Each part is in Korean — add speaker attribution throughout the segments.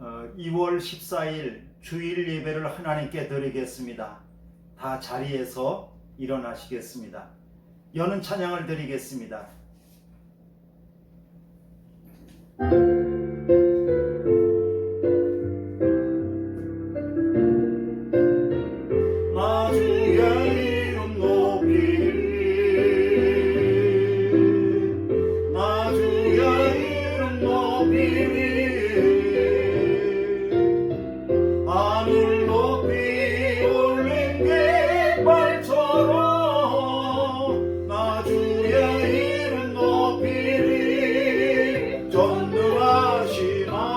Speaker 1: 2월 14일 주일 예배를 하나님께 드리겠습니다. 다 자리에서 일어나시겠습니다. 여는 찬양을 드리겠습니다. 나 주의 이름 높이리, 나 주의 이름 높이리. 하늘 높이 올린 깃발처럼 나 주의 이름 높이리. 전능하신 하나님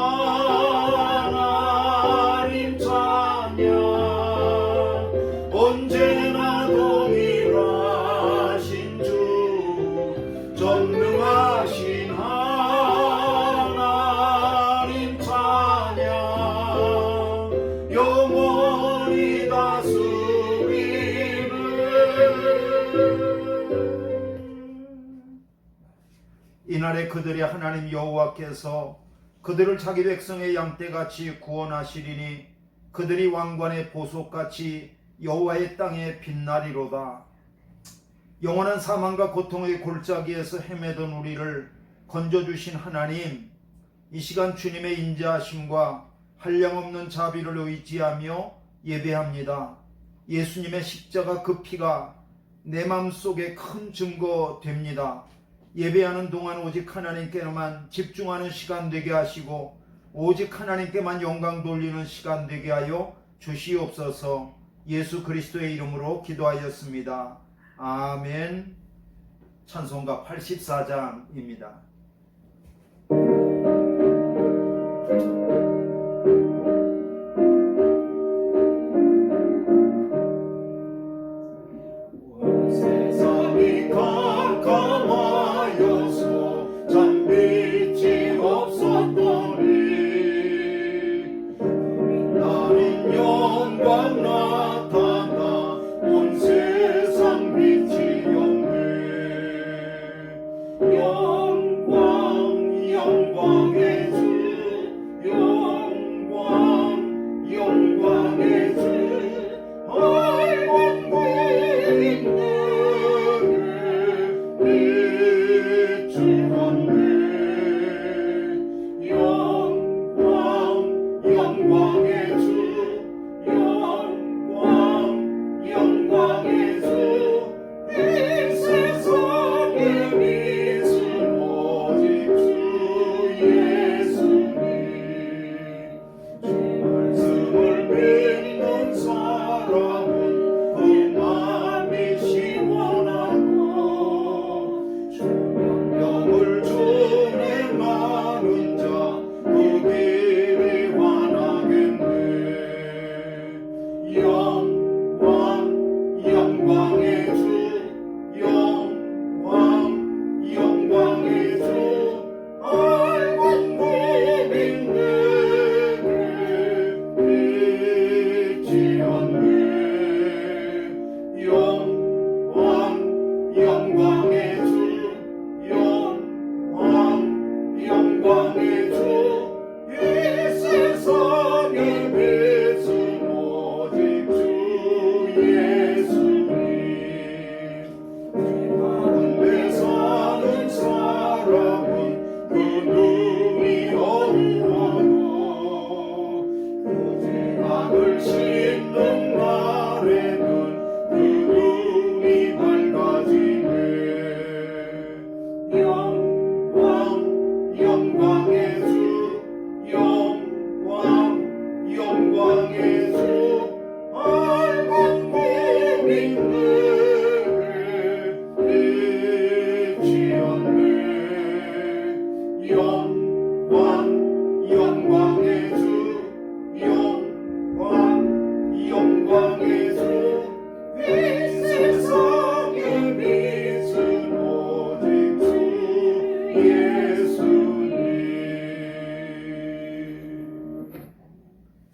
Speaker 1: 찬양, 언제나 동일하신 주, 전능하신 하나님 찬양, 영원히 다스리는. 이날에 그들의 하나님 여호와께서 그들을 자기 백성의 양떼같이 구원하시리니 그들이 왕관의 보석같이 여호와의 땅에 빛나리로다. 영원한 사망과 고통의 골짜기에서 헤매던 우리를 건져주신 하나님, 이 시간 주님의 인자하심과 한량없는 자비를 의지하며 예배합니다. 예수님의 십자가 그 피가 내 마음속에 큰 증거 됩니다. 예배하는 동안 오직 하나님께만 집중하는 시간 되게 하시고 오직 하나님께만 영광 돌리는 시간 되게 하여 주시옵소서. 예수 그리스도의 이름으로 기도하였습니다. 아멘. 찬송가 84장입니다. 세상이 캄캄하여서 잠빛이 없었더니 나는 영광 나타나 온 세상 빛이 없네. 영광 영광의 주, 영광 영광의 주,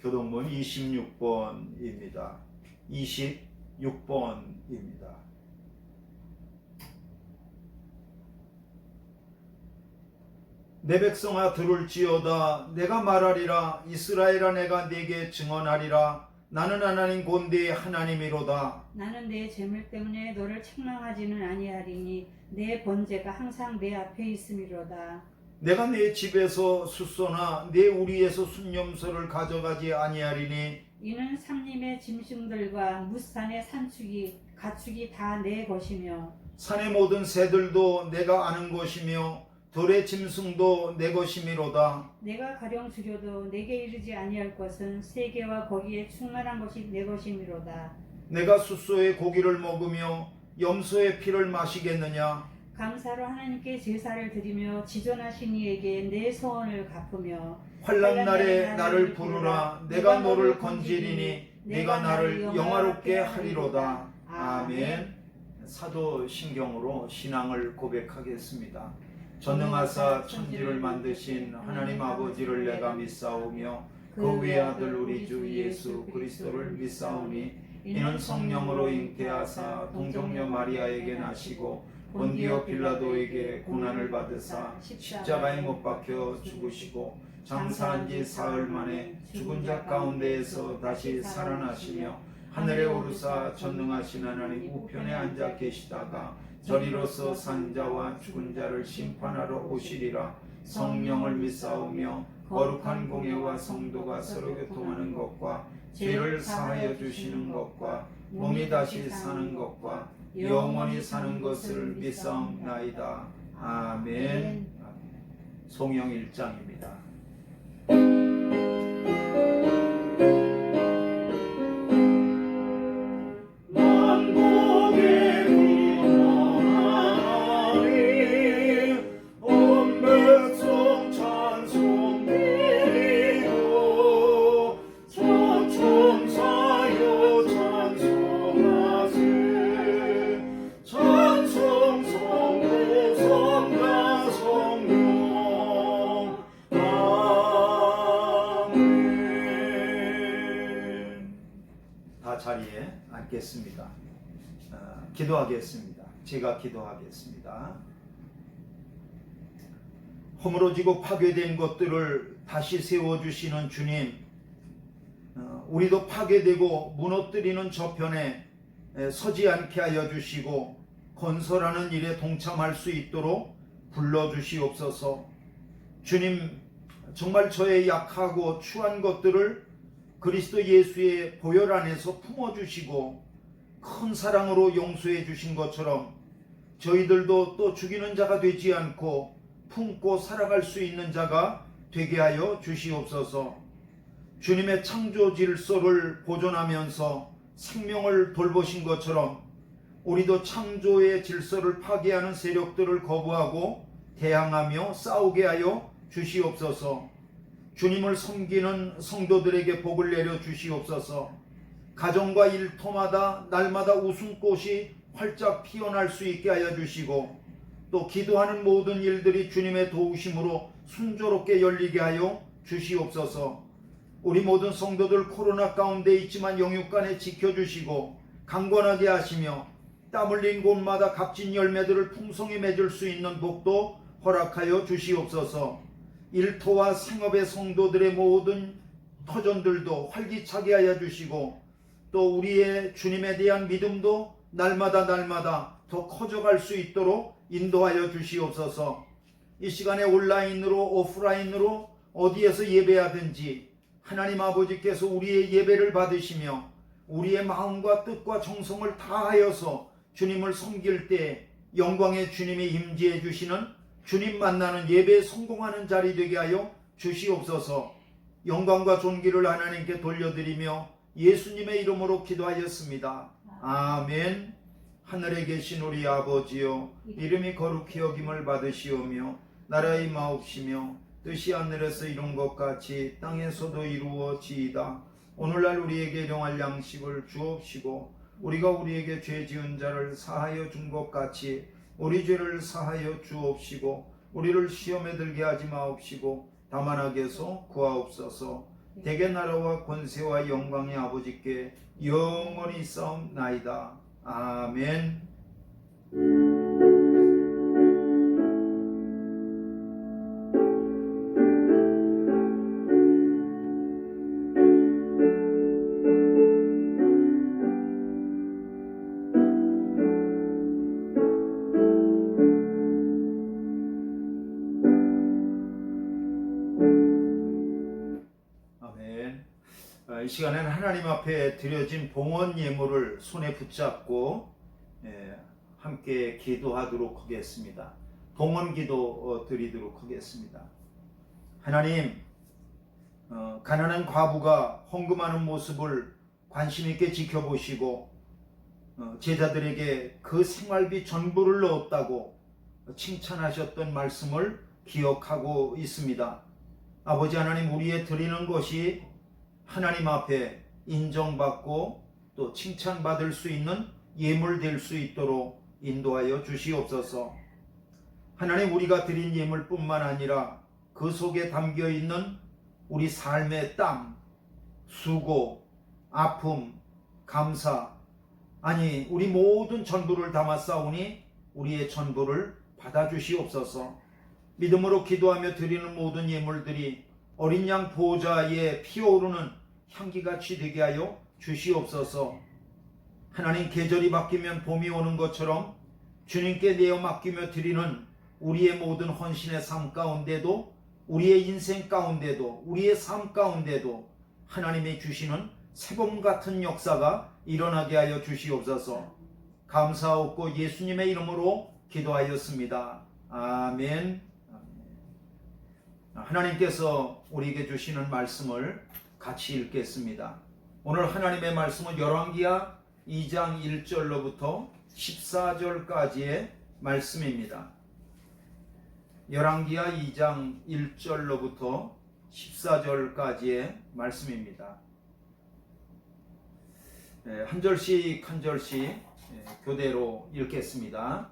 Speaker 1: 교동문 26번입니다. 26번입니다.
Speaker 2: 내 백성아 들을지어다. 내가 말하리라. 이스라엘아 내가 네게 증언하리라. 나는 하나님 곧 네 하나님이로다.
Speaker 3: 나는 내 재물 때문에 너를 책망하지는 아니하리니 내 번제가 항상 내 앞에 있음이로다.
Speaker 2: 내가 네 집에서 숫소나 네 우리에서 순염소를 가져가지 아니하리니
Speaker 3: 이는 삼림의 짐승들과 무산의 산축이 가축이 다 내 것이며
Speaker 2: 산의 모든 새들도 내가 아는 것이며 들의 짐승도 내 것이미로다.
Speaker 3: 내가 가령 주려도 내게 이르지 아니할 것은 세계와 거기에 충만한 것이 내 것이미로다.
Speaker 2: 내가 숫소의 고기를 먹으며 염소의 피를 마시겠느냐?
Speaker 3: 감사로 하나님께 제사를 드리며 지존하신 이에게 내 소원을 갚으며
Speaker 2: 환난 날에 나를 부르라. 내가 너를 건지리니 내가 나를 영화롭게 하리로다. 아멘. 사도 신경으로 신앙을 고백하겠습니다. 전능하사 천지를 만드신 하나님 아버지를 내가 믿사오며 그 외의 아들 우리 주 예수 그리스도를 믿사오니 이는 성령으로 잉태하사 동정녀 마리아에게 나시고 본디오 빌라도에게 고난을 받으사 십자가에 못 박혀 죽으시고 장사한 지 사흘 만에 죽은 자 가운데에서 다시 살아나시며 하늘에 오르사 전능하신 하나님 우편에 앉아 계시다가 저리로서 산 자와 죽은 자를 심판하러 오시리라. 성령을 믿사오며 거룩한 공예와 성도가 서로 교통하는 것과 죄를 사하여 주시는 것과 몸이 다시 사는 것과 영원히 사는 것을 믿사옵나이다. 아멘. 송영 1장입니다. 자리에 앉겠습니다. 기도하겠습니다. 제가 기도하겠습니다. 허물어지고 파괴된 것들을 다시 세워주시는 주님, 우리도 파괴되고 무너뜨리는 저편에 서지 않게 하여 주시고 건설하는 일에 동참할 수 있도록 불러주시옵소서. 주님, 정말 저의 약하고 추한 것들을 그리스도 예수의 보혈 안에서 품어주시고 큰 사랑으로 용서해 주신 것처럼 저희들도 또 죽이는 자가 되지 않고 품고 살아갈 수 있는 자가 되게 하여 주시옵소서. 주님의 창조 질서를 보존하면서 생명을 돌보신 것처럼 우리도 창조의 질서를 파괴하는 세력들을 거부하고 대항하며 싸우게 하여 주시옵소서. 주님을 섬기는 성도들에게 복을 내려 주시옵소서. 가정과 일터마다 날마다 웃음꽃이 활짝 피어날 수 있게 하여 주시고 또 기도하는 모든 일들이 주님의 도우심으로 순조롭게 열리게 하여 주시옵소서. 우리 모든 성도들 코로나 가운데 있지만 영육간에 지켜주시고 강건하게 하시며 땀 흘린 곳마다 값진 열매들을 풍성히 맺을 수 있는 복도 허락하여 주시옵소서. 일터와 생업의 성도들의 모든 터전들도 활기차게 하여 주시고 또 우리의 주님에 대한 믿음도 날마다 더 커져갈 수 있도록 인도하여 주시옵소서. 이 시간에 온라인으로 오프라인으로 어디에서 예배하든지 하나님 아버지께서 우리의 예배를 받으시며 우리의 마음과 뜻과 정성을 다하여서 주님을 섬길 때 영광의 주님이 임재해 주시는 주님 만나는 예배에 성공하는 자리 되게 하여 주시옵소서. 영광과 존귀를 하나님께 돌려드리며 예수님의 이름으로 기도하였습니다. 아멘. 하늘에 계신 우리 아버지여, 이름이 거룩히 여김을 받으시오며 나라의 마옵시며 뜻이 하늘에서 이룬 것 같이 땅에서도 이루어지이다. 오늘날 우리에게 일용할 양식을 주옵시고 우리가 우리에게 죄 지은 자를 사하여 준 것 같이 우리 죄를 사하여 주옵시고 우리를 시험에 들게 하지 마옵시고 다만 악에서 구하옵소서. 대개 나라와 권세와 영광의 아버지께 영원히 싸움나이다. 아멘. 이 시간에는 하나님 앞에 드려진 봉헌 예물을 손에 붙잡고 함께 기도하도록 하겠습니다. 봉헌 기도 드리도록 하겠습니다. 하나님, 가난한 과부가 헌금하는 모습을 관심 있게 지켜보시고 제자들에게 그 생활비 전부를 넣었다고 칭찬하셨던 말씀을 기억하고 있습니다. 아버지 하나님, 우리의 드리는 것이 하나님 앞에 인정받고 또 칭찬받을 수 있는 예물 될 수 있도록 인도하여 주시옵소서. 하나님, 우리가 드린 예물뿐만 아니라 그 속에 담겨 있는 우리 삶의 땀, 수고, 아픔, 감사, 아니 우리 모든 전부를 담았사오니 우리의 전부를 받아주시옵소서. 믿음으로 기도하며 드리는 모든 예물들이 어린 양 보호자의 피어오르는 향기같이 되게 하여 주시옵소서. 하나님, 계절이 바뀌면 봄이 오는 것처럼 주님께 내어 맡기며 드리는 우리의 모든 헌신의 삶 가운데도, 우리의 인생 가운데도, 우리의 삶 가운데도 하나님이 주시는 새봄 같은 역사가 일어나게 하여 주시옵소서. 감사하옵고 예수님의 이름으로 기도하였습니다. 아멘. 하나님께서 우리에게 주시는 말씀을 같이 읽겠습니다. 오늘 하나님의 말씀은 열왕기하 2장 1절로부터 14절까지의 말씀입니다. 열왕기하 2장 1절로부터 14절까지의 말씀입니다. 한 절씩 한 절씩 교대로 읽겠습니다.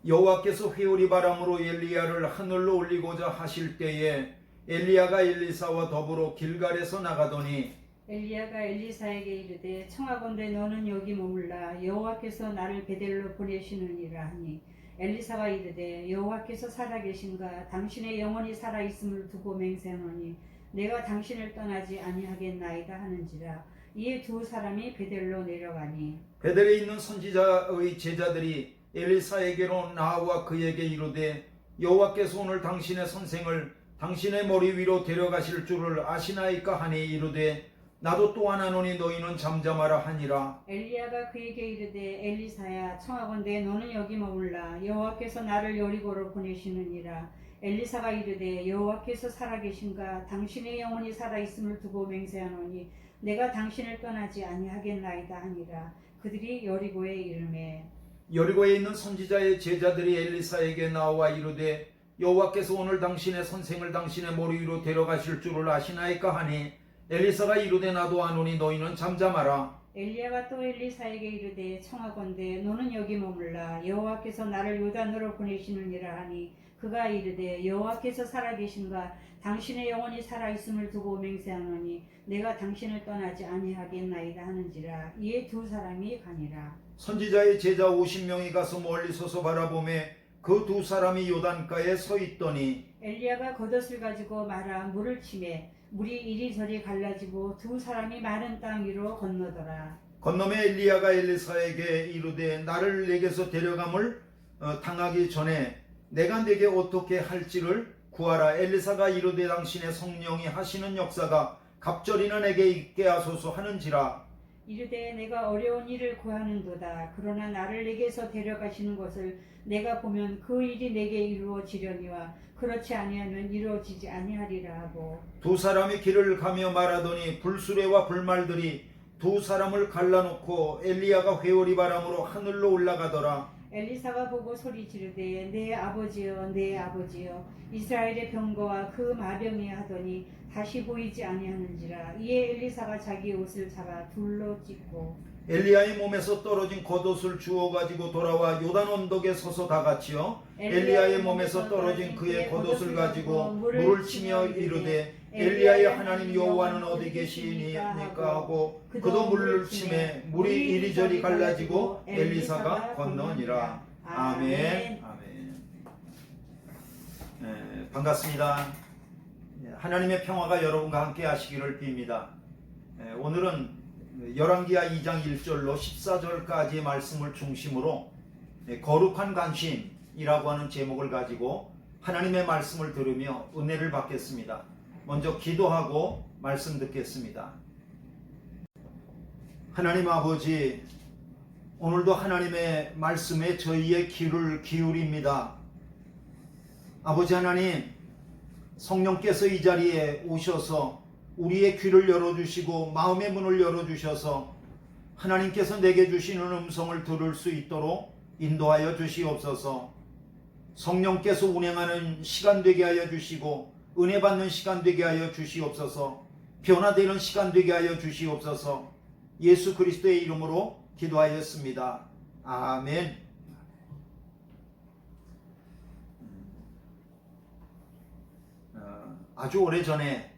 Speaker 2: 여호와께서 회오리 바람으로 엘리야를 하늘로 올리고자 하실 때에 엘리야가 엘리사와 더불어 길갈에서 나가더니
Speaker 3: 엘리야가 엘리사에게 이르되 청하건대 너는 여기 머물라 여호와께서 나를 베델로 보내시느니라 하니 엘리사가 이르되 여호와께서 살아계신가 당신의 영혼이 살아있음을 두고 맹세하노니 내가 당신을 떠나지 아니하겠나이다 하는지라. 이에 두 사람이 베델로 내려가니
Speaker 2: 베델에 있는 선지자의 제자들이 엘리사에게로 나와 그에게 이르되 여호와께서 오늘 당신의 선생을 당신의 머리 위로 데려가실 줄을 아시나이까 하니 이르되 나도 또한 하노니 너희는 잠잠하라 하니라.
Speaker 3: 엘리야가 그에게 이르되 엘리사야 청하건대 너는 여기 머물라 여호와께서 나를 여리고로 보내시느니라. 엘리사가 이르되 여호와께서 살아계신가 당신의 영혼이 살아있음을 두고 맹세하노니 내가 당신을 떠나지 아니하겠나이다 하니라. 그들이 여리고에 이르매
Speaker 2: 여리고에 있는 선지자의 제자들이 엘리사에게 나와 이르되 여호와께서 오늘 당신의 선생을 당신의 머리 위로 데려가실 줄을 아시나이까 하니 엘리사가 이르되 나도 아노니 너희는 잠잠하라.
Speaker 3: 엘리야가 또 엘리사에게 이르되 청하건대 너는 여기 머물라 여호와께서 나를 요단으로 보내시느니라 하니 그가 이르되 여호와께서 살아계신가 당신의 영혼이 살아있음을 두고 맹세하노니 내가 당신을 떠나지 아니하겠나이다 하는지라. 이에 두 사람이 가니라.
Speaker 2: 선지자의 제자 50명이 가서 멀리 서서 바라보매 그 두 사람이 요단가에 서 있더니
Speaker 3: 엘리야가 겉옷을 가지고 말아 물을 치매 물이 이리저리 갈라지고 두 사람이 마른 땅 위로 건너더라.
Speaker 2: 건너매 엘리야가 엘리사에게 이르되 나를 내게서 데려감을 당하기 전에 내가 내게 어떻게 할지를 구하라. 엘리사가 이르되 당신의 성령이 하시는 역사가 갑절이나 내게 있게 하소서 하는지라.
Speaker 3: 이르되 내가 어려운 일을 구하는도다. 그러나 나를 내게서 데려가시는 것을 내가 보면 그 일이 내게 이루어지려니와 그렇지 아니하면 이루어지지 아니하리라 하고
Speaker 2: 두 사람이 길을 가며 말하더니 불수레와 불말들이 두 사람을 갈라놓고 엘리야가 회오리 바람으로 하늘로 올라가더라.
Speaker 3: 엘리사가 보고 소리 지르되 내 아버지여 내 아버지여 이스라엘의 병거와 그 마병이 하더니 다시 보이지 아니하는지라. 이에 엘리사가 자기 옷을 잡아 둘로 찢고
Speaker 2: 엘리야의 몸에서 떨어진 겉옷을 주워 가지고 돌아와 요단 언덕에 서서 다 같이요 엘리야의 몸에서 떨어진 그의 겉옷을 가지고 물을 치며 이르되 엘리야의 하나님 여호와는 어디 계시니까 하고 그도 물을 치매 물이 이리저리 갈라지고 엘리사가 건너니라. 아멘. 아멘. 반갑습니다. 하나님의 평화가 여러분과 함께 하시기를 빕니다. 오늘은 열왕기하 2장 1절로 14절까지의 말씀을 중심으로 거룩한 관심이라고 하는 제목을 가지고 하나님의 말씀을 들으며 은혜를 받겠습니다. 먼저 기도하고 말씀 듣겠습니다. 하나님 아버지, 오늘도 하나님의 말씀에 저희의 귀를 기울입니다. 아버지 하나님, 성령께서 이 자리에 오셔서 우리의 귀를 열어주시고 마음의 문을 열어주셔서 하나님께서 내게 주시는 음성을 들을 수 있도록 인도하여 주시옵소서. 성령께서 운행하는 시간 되게 하여 주시고 은혜 받는 시간 되게 하여 주시옵소서. 변화되는 시간 되게 하여 주시옵소서. 예수 그리스도의 이름으로 기도하였습니다. 아멘. 아주 오래전에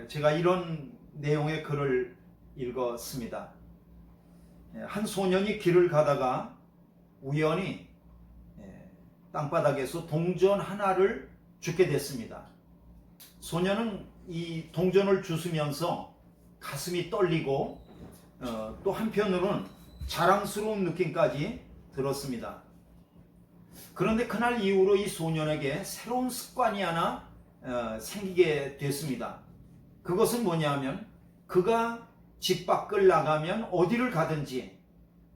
Speaker 2: 제가 이런 내용의 글을 읽었습니다. 한 소년이 길을 가다가 우연히 땅바닥에서 동전 하나를 줍게 됐습니다. 소년은 이 동전을 주스면서 가슴이 떨리고 또 한편으로는 자랑스러운 느낌까지 들었습니다. 그런데 그날 이후로 이 소년에게 새로운 습관이 하나 생기게 됐습니다. 그것은 뭐냐면 그가 집 밖을 나가면 어디를 가든지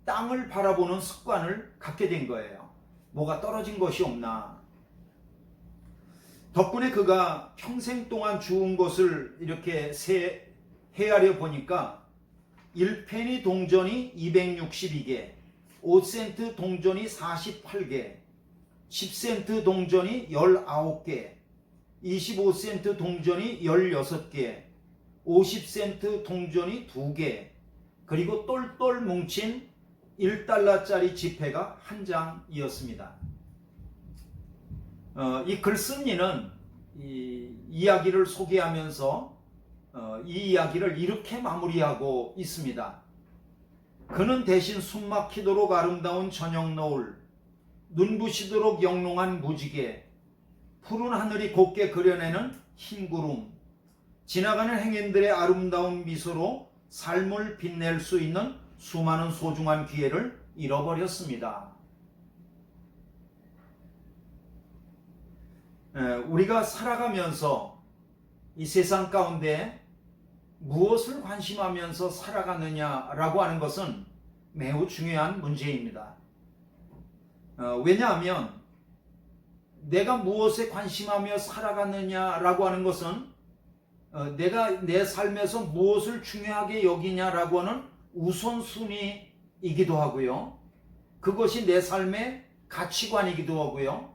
Speaker 2: 땅을 바라보는 습관을 갖게 된 거예요. 뭐가 떨어진 것이 없나. 덕분에 그가 평생 동안 주운 것을 이렇게 헤아려 보니까 1페니 동전이 262개, 5센트 동전이 48개, 10센트 동전이 19개, 25센트 동전이 16개, 50센트 동전이 2개, 그리고 똘똘 뭉친 1달러짜리 지폐가 한 장이었습니다. 이 글쓴이는 이 이야기를 소개하면서 이 이야기를 이렇게 마무리하고 있습니다. 그는 대신 숨막히도록 아름다운 저녁 노을, 눈부시도록 영롱한 무지개, 푸른 하늘이 곱게 그려내는 흰 구름, 지나가는 행인들의 아름다운 미소로 삶을 빛낼 수 있는 수많은 소중한 기회를 잃어버렸습니다. 우리가 살아가면서 이 세상 가운데 무엇을 관심하면서 살아가느냐라고 하는 것은 매우 중요한 문제입니다. 왜냐하면 내가 무엇에 관심하며 살아가느냐라고 하는 것은 내가 내 삶에서 무엇을 중요하게 여기냐라고 하는 우선순위이기도 하고요. 그것이 내 삶의 가치관이기도 하고요.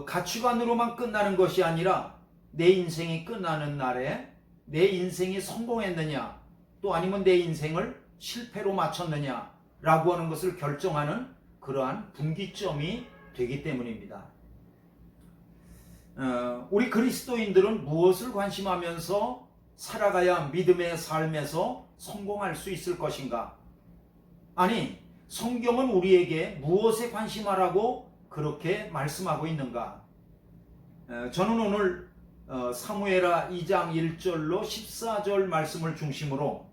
Speaker 2: 가치관으로만 끝나는 것이 아니라 내 인생이 끝나는 날에 내 인생이 성공했느냐 또 아니면 내 인생을 실패로 마쳤느냐 라고 하는 것을 결정하는 그러한 분기점이 되기 때문입니다. 우리 그리스도인들은 무엇을 관심하면서 살아가야 믿음의 삶에서 성공할 수 있을 것인가? 아니, 성경은 우리에게 무엇에 관심하라고 그렇게 말씀하고 있는가? 저는 오늘 사무엘하 2장 1절로 14절 말씀을 중심으로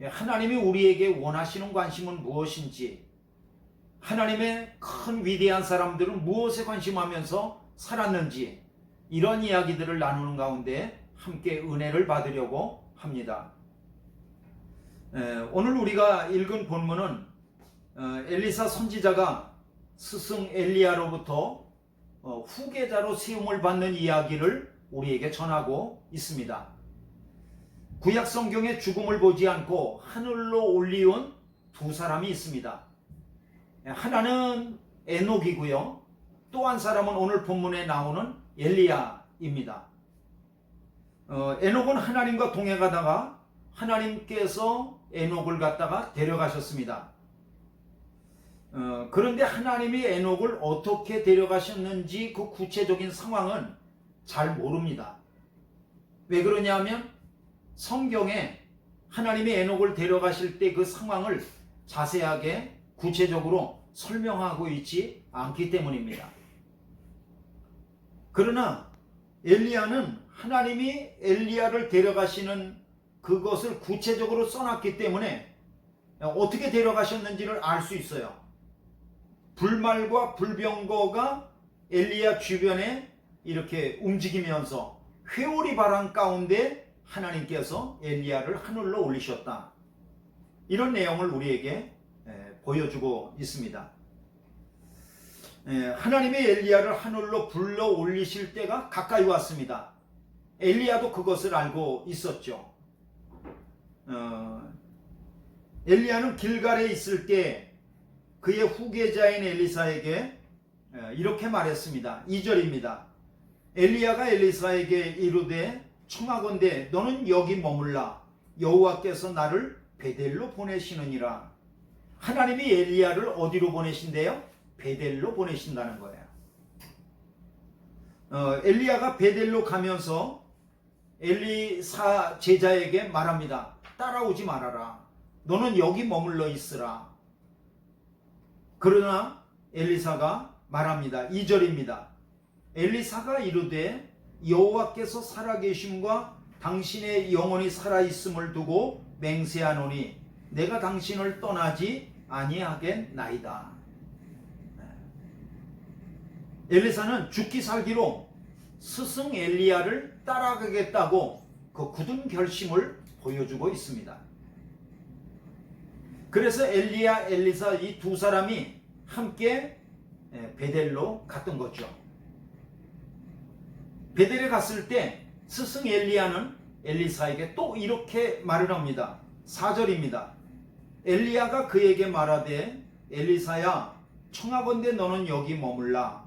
Speaker 2: 하나님이 우리에게 원하시는 관심은 무엇인지, 하나님의 큰 위대한 사람들은 무엇에 관심하면서 살았는지, 이런 이야기들을 나누는 가운데 함께 은혜를 받으려고 합니다. 오늘 우리가 읽은 본문은 엘리사 선지자가 스승 엘리야로부터 후계자로 세움을 받는 이야기를 우리에게 전하고 있습니다. 구약 성경의 죽음을 보지 않고 하늘로 올리온 두 사람이 있습니다. 하나는 에녹이고요. 또 한 사람은 오늘 본문에 나오는 엘리야입니다. 에녹은 하나님과 동행하다가 하나님께서 에녹을 갖다가 데려가셨습니다. 그런데 하나님이 에녹을 어떻게 데려가셨는지 그 구체적인 상황은 잘 모릅니다. 왜 그러냐면 성경에 하나님이 에녹을 데려가실 때 그 상황을 자세하게 구체적으로 설명하고 있지 않기 때문입니다. 그러나 엘리야는 하나님이 엘리야를 데려가시는 그것을 구체적으로 써놨기 때문에 어떻게 데려가셨는지를 알 수 있어요. 불말과 불병거가 엘리야 주변에 이렇게 움직이면서 회오리 바람 가운데 하나님께서 엘리야를 하늘로 올리셨다. 이런 내용을 우리에게 보여주고 있습니다. 하나님의 엘리야를 하늘로 불러 올리실 때가 가까이 왔습니다. 엘리야도 그것을 알고 있었죠. 엘리야는 길갈에 있을 때 그의 후계자인 엘리사에게 이렇게 말했습니다. 2절입니다. 엘리야가 엘리사에게 이르되 청하건대 너는 여기 머물라. 여호와께서 나를 베델로 보내시느니라. 하나님이 엘리야를 어디로 보내신대요? 베델로 보내신다는 거예요. 엘리야가 베델로 가면서 엘리사 제자에게 말합니다. 따라오지 말아라. 너는 여기 머물러 있으라. 그러나 엘리사가 말합니다. 2절입니다. 엘리사가 이르되 여호와께서 살아계심과 당신의 영혼이 살아있음을 두고 맹세하노니 내가 당신을 떠나지 아니하겠나이다. 엘리사는 죽기 살기로 스승 엘리야를 따라가겠다고 그 굳은 결심을 보여주고 있습니다. 그래서 엘리야, 엘리사 이 두 사람이 함께 베델로 갔던 거죠. 베델에 갔을 때 스승 엘리야는 엘리사에게 또 이렇게 말을 합니다. 4절입니다. 엘리야가 그에게 말하되 엘리사야 청하건대 너는 여기 머물라.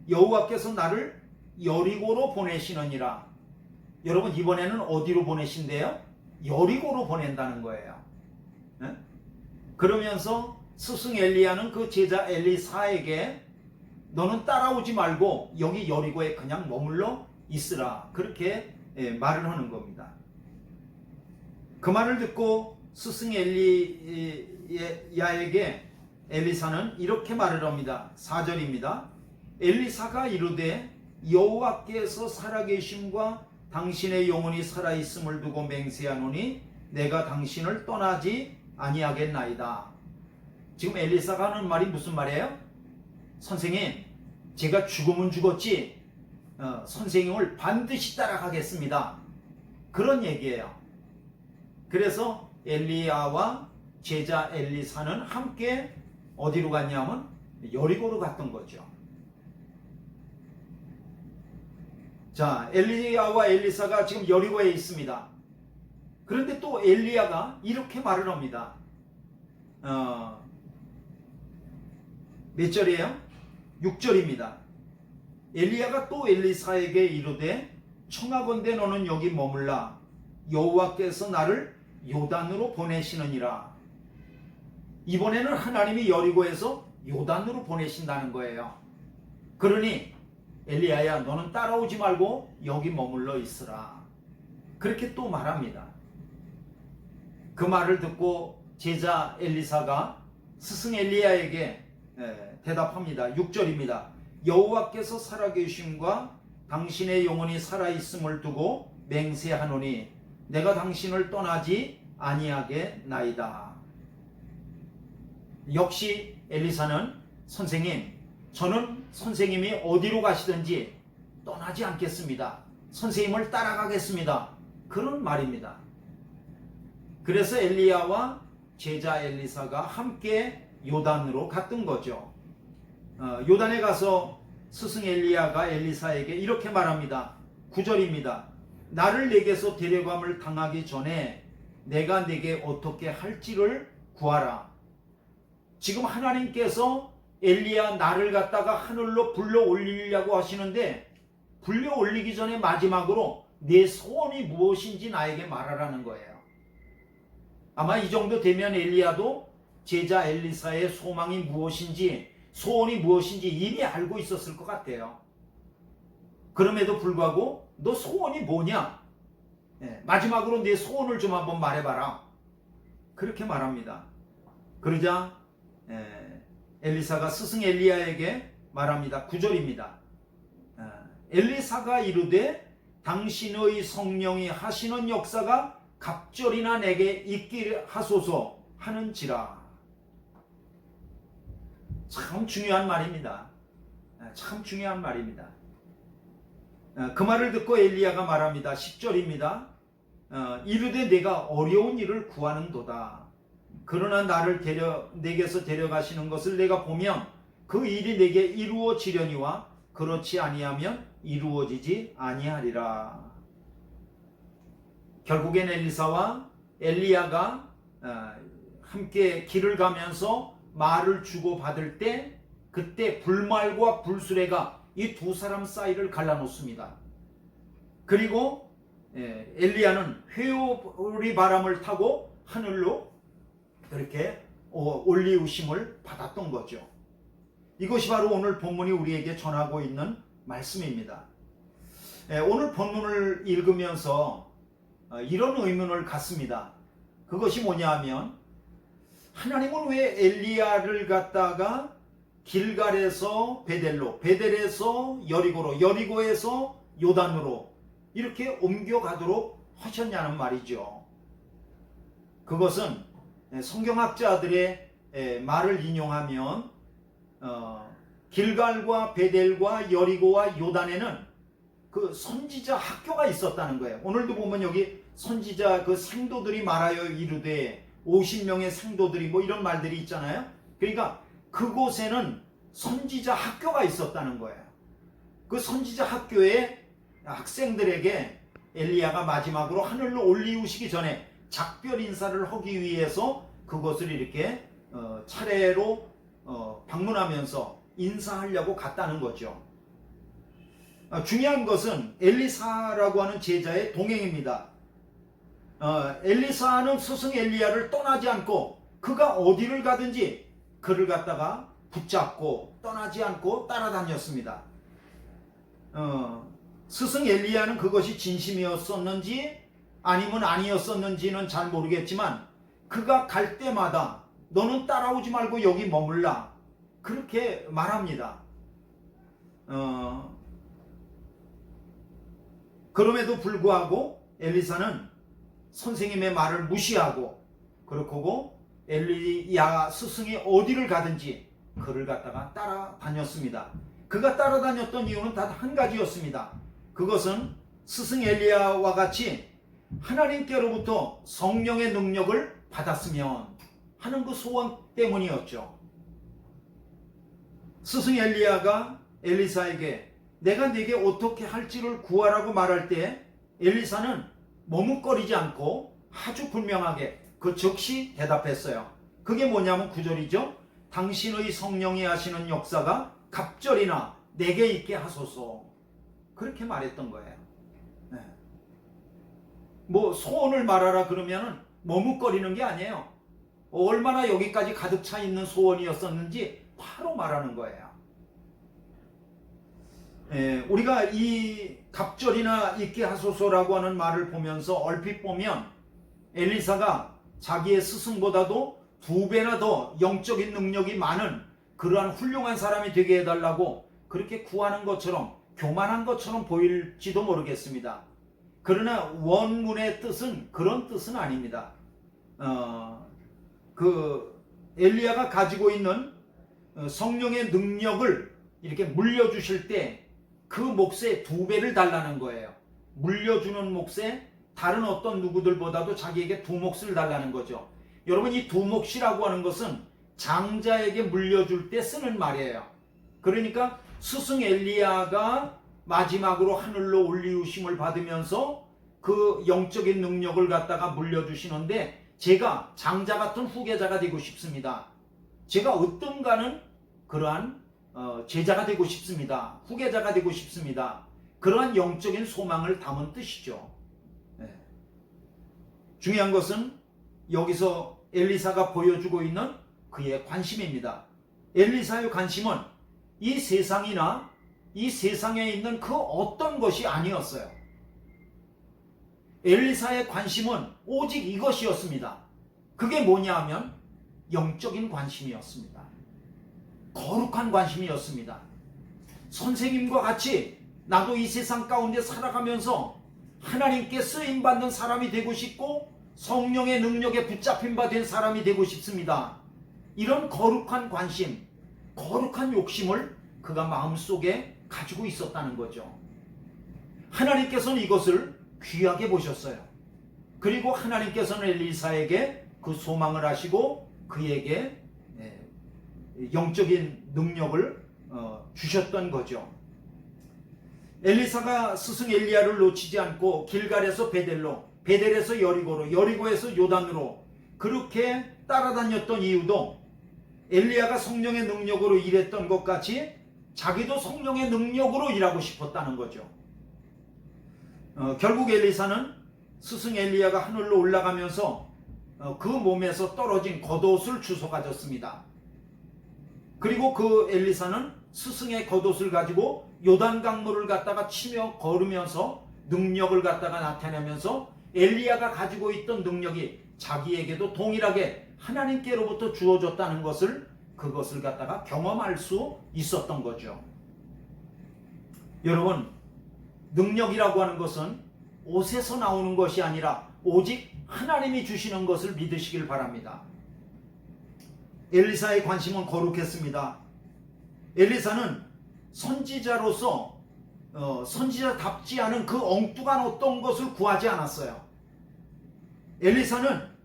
Speaker 2: 여호와께서 나를 여리고로 보내시느니라. 여러분 이번에는 어디로 보내신대요? 여리고로 보낸다는 거예요. 네? 그러면서 스승 엘리야는 그 제자 엘리사에게 너는 따라오지 말고 여기 여리고에 그냥 머물러 있으라. 그렇게 말을 하는 겁니다. 그 말을 듣고 스승 엘리야에게 엘리사는 이렇게 말을 합니다. 4절입니다. 엘리사가 이르되 여호와께서 살아계심과 당신의 영혼이 살아있음을 두고 맹세하노니 내가 당신을 떠나지 아니하겠나이다. 지금 엘리사가 하는 말이 무슨 말이에요? 선생님, 제가 죽으면 죽었지 선생님을 반드시 따라가겠습니다. 그런 얘기예요. 그래서 엘리야와 제자 엘리사는 함께 어디로 갔냐면 여리고로 갔던 거죠. 자, 엘리야와 엘리사가 지금 여리고에 있습니다. 그런데 또 엘리야가 이렇게 말을 합니다. 몇 절이에요? 6절입니다. 엘리야가 또 엘리사에게 이르되 청하건대 너는 여기 머물라. 여호와께서 나를 요단으로 보내시느니라. 이번에는 하나님이 여리고에서 요단으로 보내신다는 거예요. 그러니 엘리야야 너는 따라오지 말고 여기 머물러 있으라. 그렇게 또 말합니다. 그 말을 듣고 제자 엘리사가 스승 엘리야에게 대답합니다. 6절입니다. 여호와께서 살아계심과 당신의 영혼이 살아있음을 두고 맹세하노니 내가 당신을 떠나지 아니하겠나이다. 역시 엘리사는 선생님, 저는 선생님이 어디로 가시든지 떠나지 않겠습니다. 선생님을 따라가겠습니다. 그런 말입니다. 그래서 엘리야와 제자 엘리사가 함께 요단으로 갔던 거죠. 요단에 가서 스승 엘리야가 엘리사에게 이렇게 말합니다. 9절입니다. 나를 내게서 데려감을 당하기 전에 내가 내게 어떻게 할지를 구하라. 지금 하나님께서 엘리야 나를 갖다가 하늘로 불러 올리려고 하시는데 불러 올리기 전에 마지막으로 내 소원이 무엇인지 나에게 말하라는 거예요. 아마 이 정도 되면 엘리야도 제자 엘리사의 소망이 무엇인지 소원이 무엇인지 이미 알고 있었을 것 같아요. 그럼에도 불구하고 너 소원이 뭐냐? 마지막으로 내 소원을 좀 한번 말해봐라. 그렇게 말합니다. 그러자 엘리사가 스승 엘리야에게 말합니다. 9절입니다. 엘리사가 이르되 당신의 성령이 하시는 역사가 갑절이나 내게 있기를 하소서 하는지라. 참 중요한 말입니다. 참 중요한 말입니다. 그 말을 듣고 엘리야가 말합니다. 10절입니다. 이르되 내가 어려운 일을 구하는도다. 그러나 나를 내게서 데려가시는 것을 내가 보면 그 일이 내게 이루어지려니와 그렇지 아니하면 이루어지지 아니하리라. 결국엔 엘리사와 엘리야가 함께 길을 가면서 말을 주고받을 때 그때 불말과 불수레가 이 두 사람 사이를 갈라놓습니다. 그리고 엘리야는 회오리 바람을 타고 하늘로 이렇게 올리우심을 받았던 거죠. 이것이 바로 오늘 본문이 우리에게 전하고 있는 말씀입니다. 오늘 본문을 읽으면서 이런 의문을 갖습니다. 그것이 뭐냐 하면 하나님은 왜 엘리야를 갖다가 길갈에서 베델로, 베델에서 여리고로, 여리고에서 요단으로 이렇게 옮겨가도록 하셨냐는 말이죠. 그것은 성경학자들의 말을 인용하면 길갈과 베델과 여리고와 요단에는 그 선지자 학교가 있었다는 거예요. 오늘도 보면 여기 선지자 그 생도들이 말하여 이르되 50명의 생도들이 뭐 이런 말들이 있잖아요. 그러니까 그곳에는 선지자 학교가 있었다는 거예요. 그 선지자 학교에 학생들에게 엘리야가 마지막으로 하늘로 올리우시기 전에 작별 인사를 하기 위해서 그것을 이렇게 차례로 방문하면서 인사하려고 갔다는 거죠. 중요한 것은 엘리사라고 하는 제자의 동행입니다. 엘리사는 스승 엘리야를 떠나지 않고 그가 어디를 가든지 그를 갖다가 붙잡고 떠나지 않고 따라다녔습니다. 스승 엘리야는 그것이 진심이었었는지 아니면 아니었었는지는 잘 모르겠지만 그가 갈 때마다 너는 따라오지 말고 여기 머물라 그렇게 말합니다. 그럼에도 불구하고 엘리사는 선생님의 말을 무시하고 그렇고 엘리야 스승이 어디를 가든지 그를 갖다가 따라다녔습니다. 그가 따라다녔던 이유는 단 한 가지였습니다. 그것은 스승 엘리야와 같이 하나님께로부터 성령의 능력을 받았으면 하는 그 소원 때문이었죠. 스승 엘리야가 엘리사에게 내가 네게 어떻게 할지를 구하라고 말할 때 엘리사는 머뭇거리지 않고 아주 분명하게 그 즉시 대답했어요. 그게 뭐냐면 9절이죠. 당신의 성령이 하시는 역사가 갑절이나 내게 있게 하소서. 그렇게 말했던 거예요. 네. 뭐 소원을 말하라 그러면은 머뭇거리는 게 아니에요. 얼마나 여기까지 가득 차 있는 소원이었었는지 바로 말하는 거예요. 우리가 이 갑절이나 있게 하소서라고 하는 말을 보면서 얼핏 보면 엘리사가 자기의 스승보다도 2배나 더 영적인 능력이 많은 그러한 훌륭한 사람이 되게 해달라고 그렇게 구하는 것처럼 교만한 것처럼 보일지도 모르겠습니다. 그러나 원문의 뜻은 그런 뜻은 아닙니다. 그 엘리야가 가지고 있는 성령의 능력을 이렇게 물려주실 때 그 몫의 2배를 달라는 거예요. 물려주는 몫에 다른 어떤 누구들보다도 자기에게 2몫을 달라는 거죠. 여러분 이 2몫이라고 하는 것은 장자에게 물려줄 때 쓰는 말이에요. 그러니까 스승 엘리야가 마지막으로 하늘로 올리우심을 받으면서 그 영적인 능력을 갖다가 물려주시는데 제가 장자 같은 후계자가 되고 싶습니다. 제가 어떤가는 그러한 제자가 되고 싶습니다. 후계자가 되고 싶습니다. 그러한 영적인 소망을 담은 뜻이죠. 네. 중요한 것은 여기서 엘리사가 보여주고 있는 그의 관심입니다. 엘리사의 관심은 이 세상이나 이 세상에 있는 그 어떤 것이 아니었어요. 엘리사의 관심은 오직 이것이었습니다. 그게 뭐냐 하면 영적인 관심이었습니다. 거룩한 관심이었습니다. 선생님과 같이 나도 이 세상 가운데 살아가면서 하나님께 쓰임받는 사람이 되고 싶고 성령의 능력에 붙잡힌 바 된 사람이 되고 싶습니다. 이런 거룩한 관심, 거룩한 욕심을 그가 마음속에 가지고 있었다는 거죠. 하나님께서는 이것을 귀하게 보셨어요. 그리고 하나님께서는 엘리사에게 그 소망을 하시고 그에게 영적인 능력을 주셨던 거죠. 엘리사가 스승 엘리야를 놓치지 않고 길갈에서 베델로, 베델에서 여리고로, 여리고에서 요단으로 그렇게 따라다녔던 이유도 엘리야가 성령의 능력으로 일했던 것 같이 자기도 성령의 능력으로 일하고 싶었다는 거죠. 결국 엘리사는 스승 엘리야가 하늘로 올라가면서 그 몸에서 떨어진 겉옷을 주워 가졌습니다. 그리고 그 엘리사는 스승의 겉옷을 가지고 요단 강물을 갖다가 치며 걸으면서 능력을 갖다가 나타내면서 엘리야가 가지고 있던 능력이 자기에게도 동일하게 하나님께로부터 주어졌다는 것을 그것을 갖다가 경험할 수 있었던 거죠. 여러분, 능력이라고 하는 것은 옷에서 나오는 것이 아니라 오직 하나님이 주시는 것을 믿으시길 바랍니다. 엘리사의 관심은 거룩했습니다. 엘리사는 선지자로서 선지자답지 않은 그 엉뚱한 어떤 것을 구하지 않았어요. 엘리사는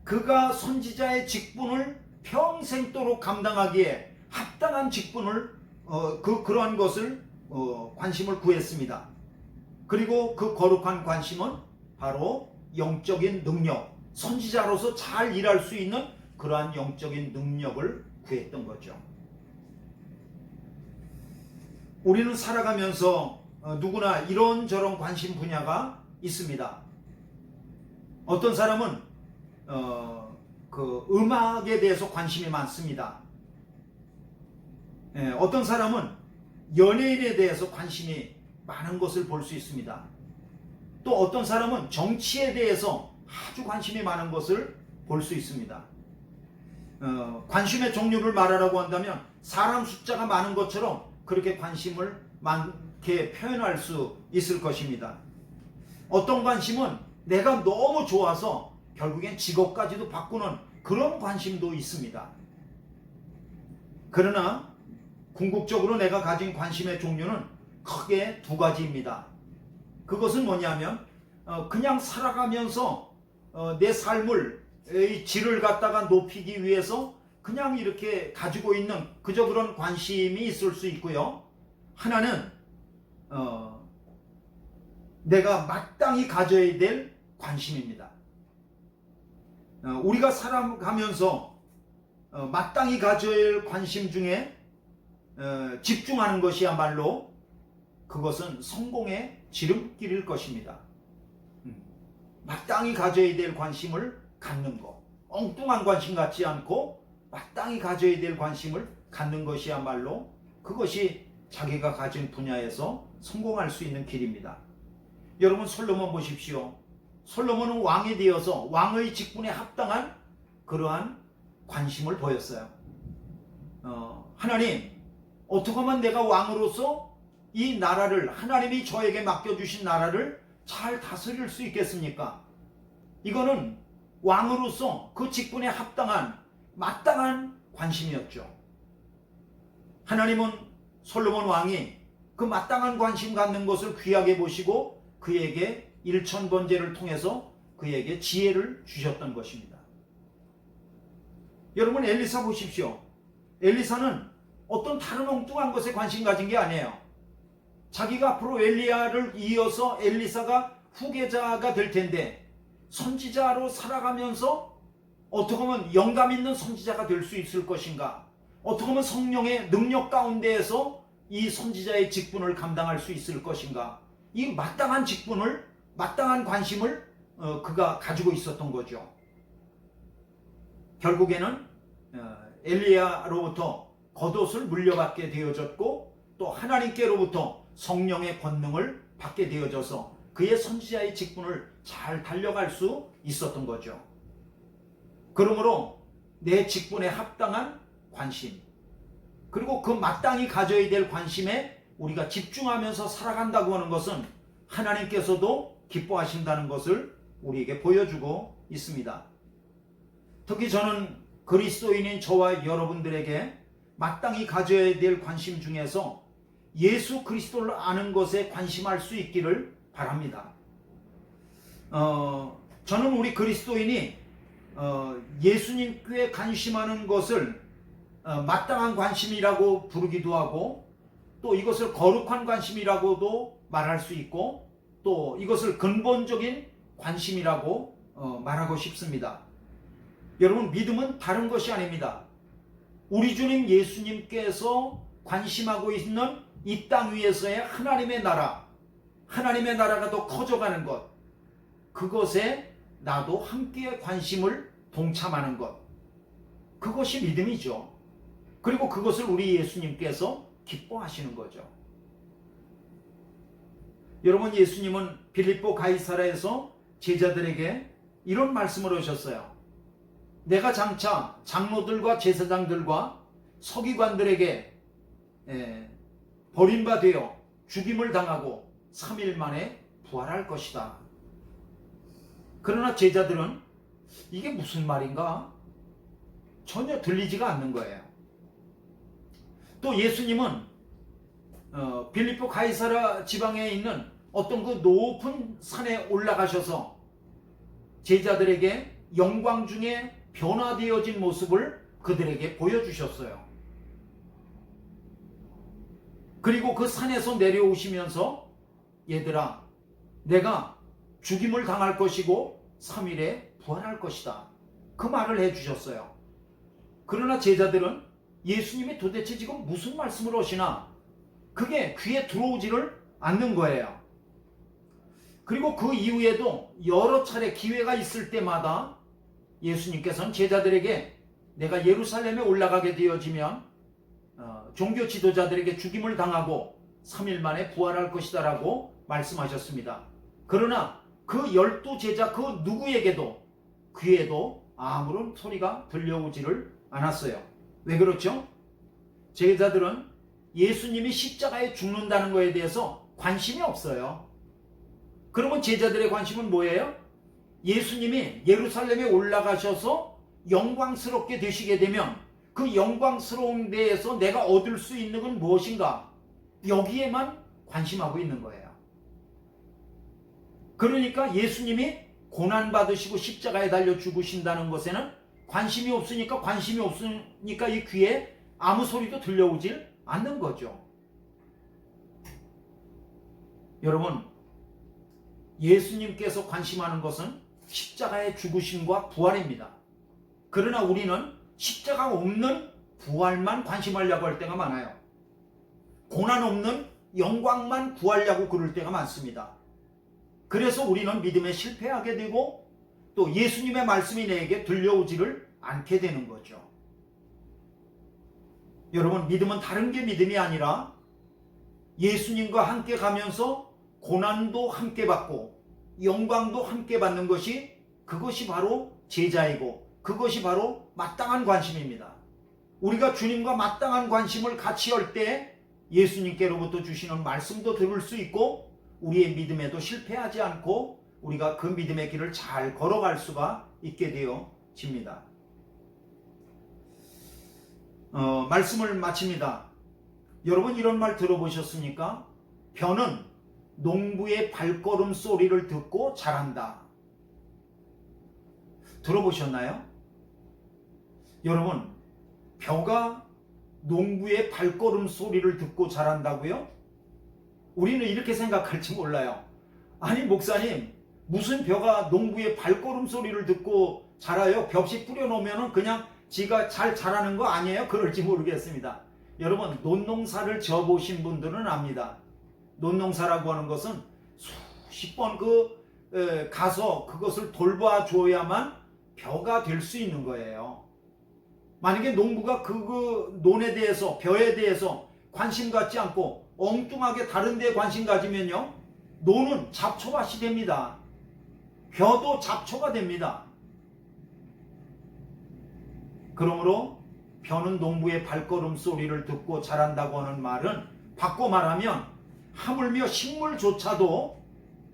Speaker 2: 그가 선지자의 직분을 평생도록 감당하기에 합당한 직분을 그러한 것을 관심을 구했습니다. 그리고 그 거룩한 관심은 바로 영적인 능력, 선지자로서 잘 일할 수 있는 그러한 영적인 능력을 구했던 거죠. 우리는 살아가면서 누구나 이런저런 관심 분야가 있습니다. 어떤 사람은 그 음악에 대해서 관심이 많습니다. 어떤 사람은 연예인에 대해서 관심이 많은 것을 볼 수 있습니다. 또 어떤 사람은 정치에 대해서 아주 관심이 많은 것을 볼 수 있습니다. 관심의 종류를 말하라고 한다면 사람 숫자가 많은 것처럼 그렇게 관심을 많게 표현할 수 있을 것입니다. 어떤 관심은 내가 너무 좋아서 결국엔 직업까지도 바꾸는 그런 관심도 있습니다. 그러나 궁극적으로 내가 가진 관심의 종류는 크게 두 가지입니다. 그것은 뭐냐면 그냥 살아가면서 내 삶을 질을 갖다가 높이기 위해서 그냥 이렇게 가지고 있는 그저 그런 관심이 있을 수 있고요. 하나는 내가 마땅히 가져야 될 관심입니다. 우리가 살아가면서 마땅히 가져야 할 관심 중에 집중하는 것이야말로 그것은 성공의 지름길일 것입니다. 마땅히 가져야 될 관심을 갖는 것, 엉뚱한 관심 갖지 않고 마땅히 가져야 될 관심을 갖는 것이야말로 그것이 자기가 가진 분야에서 성공할 수 있는 길입니다. 여러분, 솔로몬 보십시오. 솔로몬은 왕이 되어서 왕의 직분에 합당한 그러한 관심을 보였어요. 하나님, 어떻게 하면 내가 왕으로서 이 나라를, 하나님이 저에게 맡겨주신 나라를 잘 다스릴 수 있겠습니까? 이거는 왕으로서 그 직분에 합당한 마땅한 관심이었죠. 하나님은 솔로몬 왕이 그 마땅한 관심 갖는 것을 귀하게 보시고 그에게 일천번제를 통해서 그에게 지혜를 주셨던 것입니다. 여러분, 엘리사 보십시오. 엘리사는 어떤 다른 엉뚱한 것에 관심 가진 게 아니에요. 자기가 앞으로 엘리야를 이어서 엘리사가 후계자가 될 텐데 선지자로 살아가면서 어떻게 하면 영감 있는 선지자가 될 수 있을 것인가, 어떻게 하면 성령의 능력 가운데에서 이 선지자의 직분을 감당할 수 있을 것인가, 이 마땅한 직분을, 마땅한 관심을 그가 가지고 있었던 거죠. 결국에는 엘리야로부터 겉옷을 물려받게 되어졌고 또 하나님께로부터 성령의 권능을 받게 되어져서 그의 선지자의 직분을 잘 달려갈 수 있었던 거죠. 그러므로 내 직분에 합당한 관심, 그리고 그 마땅히 가져야 될 관심에 우리가 집중하면서 살아간다고 하는 것은 하나님께서도 기뻐하신다는 것을 우리에게 보여주고 있습니다. 특히 저는 그리스도인인 저와 여러분들에게 마땅히 가져야 될 관심 중에서 예수 그리스도를 아는 것에 관심할 수 있기를 바랍니다. 저는 우리 그리스도인이 예수님께 관심하는 것을 마땅한 관심이라고 부르기도 하고, 또 이것을 거룩한 관심이라고도 말할 수 있고, 또 이것을 근본적인 관심이라고 말하고 싶습니다. 여러분, 믿음은 다른 것이 아닙니다. 우리 주님 예수님께서 관심하고 있는 이 땅 위에서의 하나님의 나라가 더 커져가는 것, 그것에 나도 함께 관심을 동참하는 것, 그것이 믿음이죠. 그리고 그것을 우리 예수님께서 기뻐하시는 거죠. 여러분, 예수님은 빌립보 가이사라에서 제자들에게 이런 말씀을 하셨어요. 내가 장차 장로들과 제사장들과 서기관들에게 버림받아 죽임을 당하고 3일 만에 부활할 것이다. 그러나 제자들은 이게 무슨 말인가? 전혀 들리지가 않는 거예요. 또 예수님은 빌립보 가이사라 지방에 있는 어떤 그 높은 산에 올라가셔서 제자들에게 영광 중에 변화되어진 모습을 그들에게 보여주셨어요. 그리고 그 산에서 내려오시면서 얘들아, 내가 죽임을 당할 것이고 3일에 부활할 것이다, 그 말을 해주셨어요. 그러나 제자들은 예수님이 도대체 지금 무슨 말씀을 하시나 그게 귀에 들어오지를 않는 거예요. 그리고 그 이후에도 여러 차례 기회가 있을 때마다 예수님께서는 제자들에게 내가 예루살렘에 올라가게 되어지면 종교 지도자들에게 죽임을 당하고 3일 만에 부활할 것이다 라고 말씀하셨습니다. 그러나 그 12제자 그 누구에게도 귀에도 아무런 소리가 들려오지를 않았어요. 왜 그렇죠? 제자들은 예수님이 십자가에 죽는다는 것에 대해서 관심이 없어요. 그러면 제자들의 관심은 뭐예요? 예수님이 예루살렘에 올라가셔서 영광스럽게 되시게 되면 그 영광스러운 데에서 내가 얻을 수 있는 건 무엇인가? 여기에만 관심하고 있는 거예요. 그러니까 예수님이 고난받으시고 십자가에 달려 죽으신다는 것에는 관심이 없으니까 이 귀에 아무 소리도 들려오질 않는 거죠. 여러분, 예수님께서 관심하는 것은 십자가의 죽으심과 부활입니다. 그러나 우리는 십자가 없는 부활만 관심하려고 할 때가 많아요. 고난 없는 영광만 구하려고 그럴 때가 많습니다. 그래서 우리는 믿음에 실패하게 되고 또 예수님의 말씀이 내게 들려오지를 않게 되는 거죠. 여러분, 믿음은 다른 게 믿음이 아니라 예수님과 함께 가면서 고난도 함께 받고 영광도 함께 받는 것이, 그것이 바로 제자이고 그것이 바로 마땅한 관심입니다. 우리가 주님과 마땅한 관심을 같이 할 때 예수님께로부터 주시는 말씀도 들을 수 있고 우리의 믿음에도 실패하지 않고 우리가 그 믿음의 길을 잘 걸어갈 수가 있게 되어집니다. 말씀을 마칩니다. 여러분, 이런 말 들어보셨습니까? 벼는 농부의 발걸음 소리를 듣고 자란다. 들어보셨나요? 여러분, 벼가 농부의 발걸음 소리를 듣고 자란다고요? 우리는 이렇게 생각할지 몰라요. 아니, 목사님, 무슨 벼가 농부의 발걸음 소리를 듣고 자라요? 벽시 뿌려놓으면 그냥 지가 잘 자라는 거 아니에요? 그럴지 모르겠습니다. 여러분, 논농사를 지어보신 분들은 압니다. 논농사라고 하는 것은 수십 번 가서 그것을 돌봐줘야만 벼가 될 수 있는 거예요. 만약에 농부가 그 논에 대해서, 벼에 대해서 관심 갖지 않고 엉뚱하게 다른 데에 관심 가지면요, 논은 잡초밭이 됩니다. 벼도 잡초가 됩니다. 그러므로 벼는 농부의 발걸음 소리를 듣고 자란다고 하는 말은, 바꿔 말하면 하물며 식물조차도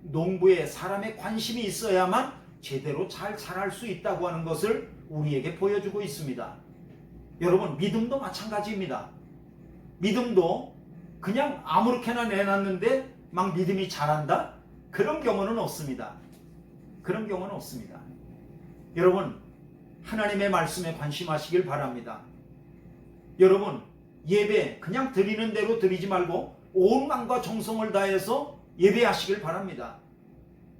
Speaker 2: 농부의, 사람의 관심이 있어야만 제대로 잘 자랄 수 있다고 하는 것을 우리에게 보여주고 있습니다. 여러분, 믿음도 마찬가지입니다. 믿음도 그냥 아무렇게나 내놨는데 막 믿음이 자란다? 그런 경우는 없습니다. 그런 경우는 없습니다. 여러분, 하나님의 말씀에 관심하시길 바랍니다. 여러분, 예배 그냥 드리는 대로 드리지 말고 온 마음과 정성을 다해서 예배하시길 바랍니다.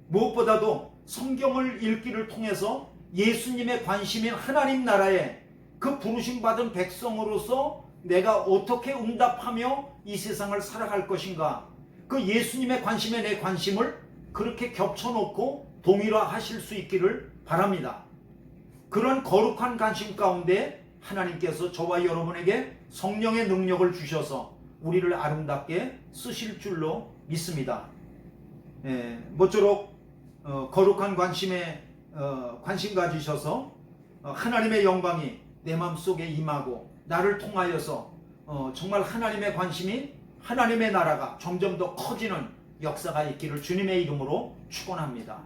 Speaker 2: 무엇보다도 성경을 읽기를 통해서 예수님의 관심인 하나님 나라에 그 부르심받은 백성으로서 내가 어떻게 응답하며 이 세상을 살아갈 것인가, 그 예수님의 관심에 내 관심을 그렇게 겹쳐놓고 동일화하실 수 있기를 바랍니다. 그런 거룩한 관심 가운데 하나님께서 저와 여러분에게 성령의 능력을 주셔서 우리를 아름답게 쓰실 줄로 믿습니다. 모쪼록 거룩한 관심에 관심 가지셔서 하나님의 영광이 내 마음속에 임하고 나를 통하여서 정말 하나님의 관심이, 하나님의 나라가 점점 더 커지는 역사가 있기를 주님의 이름으로 축원합니다.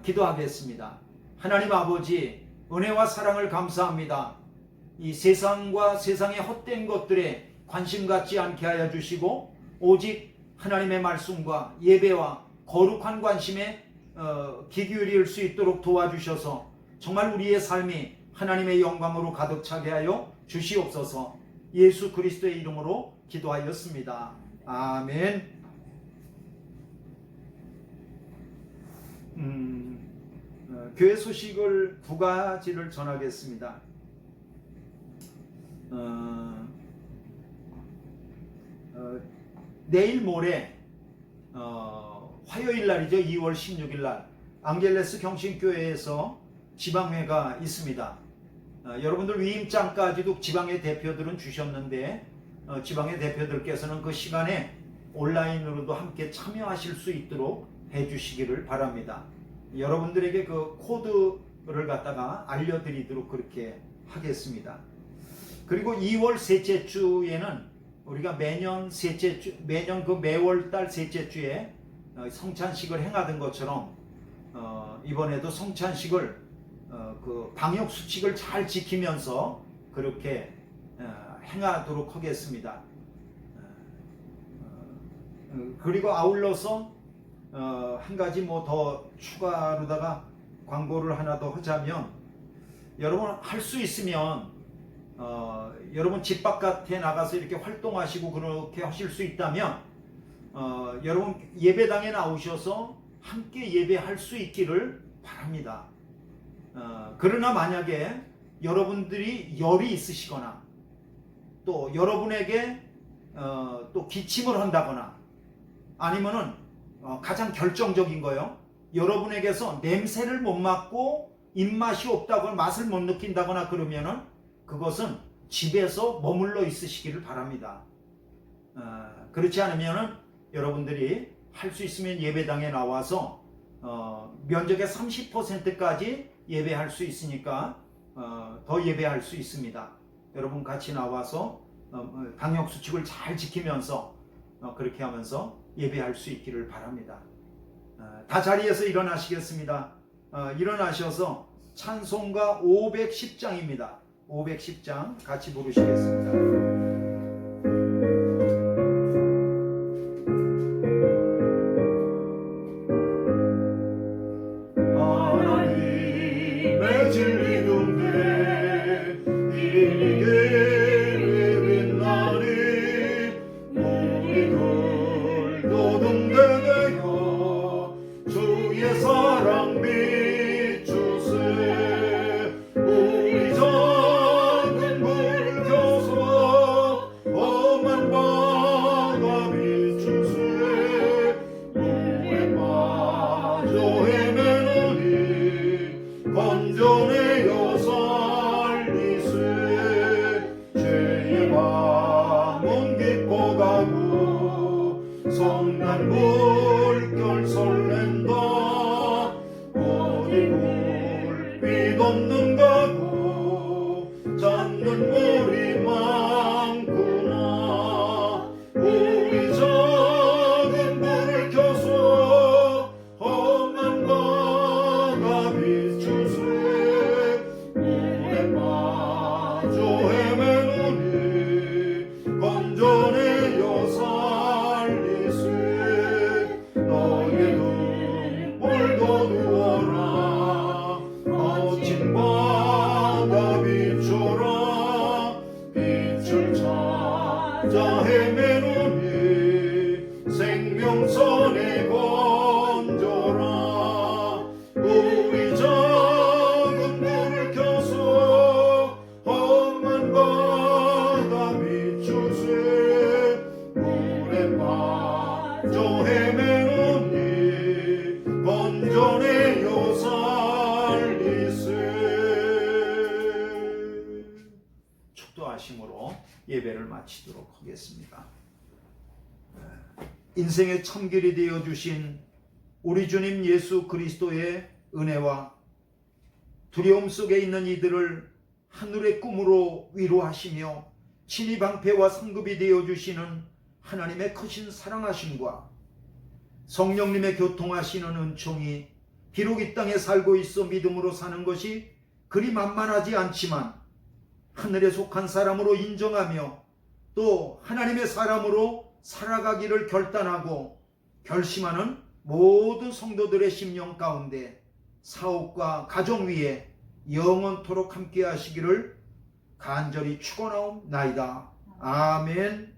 Speaker 2: 기도하겠습니다. 하나님 아버지, 은혜와 사랑을 감사합니다. 이 세상과 세상의 헛된 것들에 관심 갖지 않게 하여 주시고 오직 하나님의 말씀과 예배와 거룩한 관심에 귀 기울일 수 있도록 도와주셔서 정말 우리의 삶이 하나님의 영광으로 가득 차게 하여 주시옵소서. 예수 그리스도의 이름으로 기도하였습니다. 아멘. 교회 소식을 두 가지를 전하겠습니다. 내일 모레 화요일 날이죠. 2월 16일 날 앙겔레스 경신교회에서 지방회가 있습니다. 여러분들 위임장까지도 지방의 대표들은 주셨는데 지방의 대표들께서는 그 시간에 온라인으로도 함께 참여하실 수 있도록 해주시기를 바랍니다. 여러분들에게 그 코드를 갖다가 알려드리도록 그렇게 하겠습니다. 그리고 2월 셋째 주에는 우리가 매년 그 매월달 셋째 주에 성찬식을 행하던 것처럼 이번에도 성찬식을 그 방역 수칙을 잘 지키면서 그렇게 행하도록 하겠습니다. 그리고 아울러서 한 가지 뭐 더 추가로다가 광고를 하나 더 하자면, 여러분 할 수 있으면 여러분 집 바깥에 나가서 이렇게 활동하시고 그렇게 하실 수 있다면 여러분 예배당에 나오셔서 함께 예배할 수 있기를 바랍니다. 그러나 만약에 여러분들이 열이 있으시거나 또 여러분에게 또 기침을 한다거나 아니면은 가장 결정적인 거요, 여러분에게서 냄새를 못 맡고 입맛이 없다거나 맛을 못 느낀다거나 그러면은 그것은 집에서 머물러 있으시기를 바랍니다. 그렇지 않으면은 여러분들이 할 수 있으면 예배당에 나와서 면적의 30%까지 예배할 수 있으니까 더 예배할 수 있습니다. 여러분 같이 나와서 방역 수칙을 잘 지키면서 그렇게 하면서 예배할 수 있기를 바랍니다. 다 자리에서 일어나시겠습니다. 일어나셔서 찬송가 510장입니다. 510장 같이 부르시겠습니다. 성난 물결 설렌다. 어디 불빛 없는 가구 잡는 물이 많구나. 우리 작은 불을 켜서 험한 바다 비추세. 물에 빠져 헤매노니 건져내어 살리세. 너의
Speaker 1: 생존해요 살리세.
Speaker 2: 축도하심으로 예배를 마치도록 하겠습니다. 인생의 참길이 되어 주신 우리 주님 예수 그리스도의 은혜와 두려움 속에 있는 이들을 하늘의 꿈으로 위로하시며 친히 방패와 상급이 되어 주시는 하나님의 크신 사랑하심과 성령님의 교통하시는 은총이 비록 이 땅에 살고 있어 믿음으로 사는 것이 그리 만만하지 않지만 하늘에 속한 사람으로 인정하며 또 하나님의 사람으로 살아가기를 결단하고 결심하는 모든 성도들의 심령 가운데 사업과 가정 위에 영원토록 함께 하시기를 간절히 축원하옵나이다. 아멘.